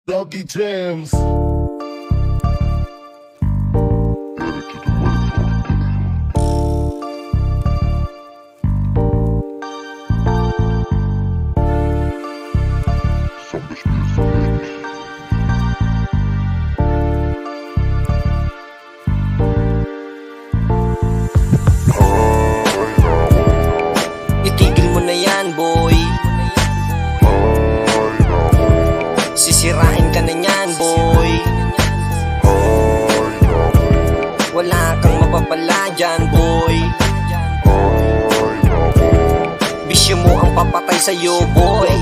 Doggy Jams. Itigil mo na yan, boy. Sisirain ka na yan, boy. Wala kang mapapala dyan, boy. Bisyo mo ang papatay sa'yo, boy.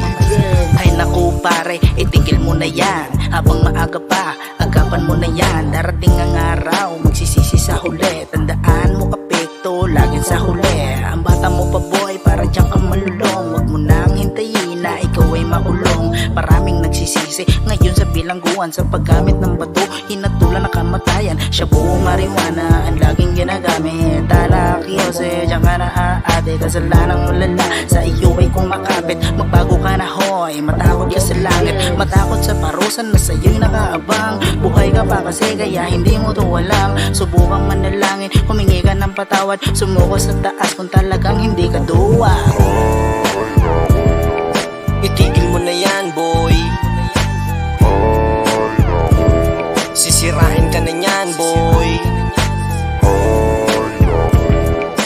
Ay naku pare, itigil mo na yan. Habang maaga pa, agapan mo na yan. Darating ang araw, magsisisi sa huli. Tandaan mo kapekto, laging sa huli. Ang bata mo pa boy, para dyan ka malulong. Huwag mo nang hintayin na ikaw ay makulong. Maraming nagsisisi ngayon sa bilangguan, sa paggamit ng bato, hinatulan na kamatayan. Siya buong marijuana, ang laging ginagamit. Talaki Jose, dyan ka na aade. Kasalanang mulala, sa iyo ay kumakapit. Magbago ka na hoy, matakot ka sa langit. Matakot sa parusan na sa'yo'y nakaabang. Buhay ka pa kasi kaya hindi mo to walang. Subukang manalangin, humingi ka ng patawad. Sumuko sa taas kung talagang hindi ka duwa. Itigil mo na yan, boy. Sisirain ka na yan, boy.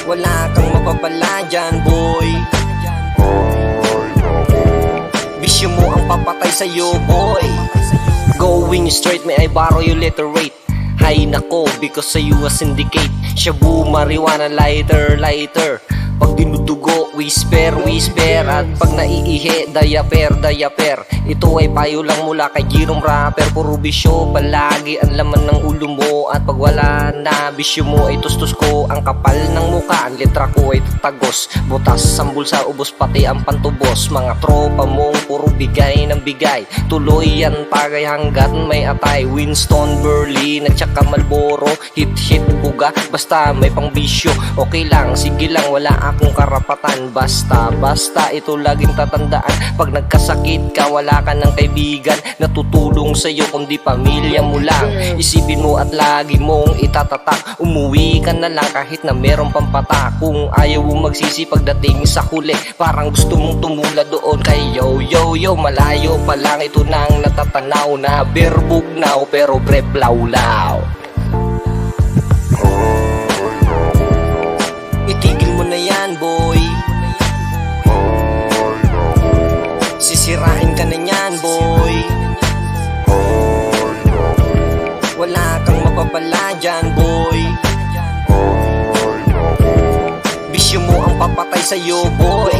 Wala kang mapapala dyan, boy. Bisyo mo ang papatay sa'yo, boy. Going straight, may I borrow you literate. Hay nako, because sa'yo a syndicate. Shabu, marijuana, lighter, lighter. Pag dinudugo, whisper, whisper. At pag naiihi, diaper, diaper. Ito ay payo lang mula kay Jerome Rapper. Puro bisyo, palagi ang laman ng ulo mo. At pag wala na, bisyo mo ay tustos ko. Ang kapal ng muka, ang letra ko ay tatagos. Butas ang bulsa, ubos pati ang pantubos. Mga tropa mong puro bigay ng bigay. Tuloy yan tagay hanggat may atay. Winston, Berlin, at saka Marlboro. Hit-hit, buga, basta may pang bisyo. Okay lang, sige lang, wala akong karapatan. Basta ito laging tatandaan. Pag nagkasakit ka, wala ka ng kaibigan na tutulong sa'yo kundi pamilya mo lang. Isipin mo at lagi mong itatatak. Umuwi ka na lang kahit na meron pang patak. Kung ayaw mo magsisi pagdating sa huli, parang gusto mong tumula doon kay yo. Malayo pa lang ito nang natatanaw na berbugnaw pero breblawlaw. Itigil mo na yan, boy. Sisirain ka na yan, boy. Wala kang mapapala dyan, boy. Bisyo mo ang papatay sa'yo, boy.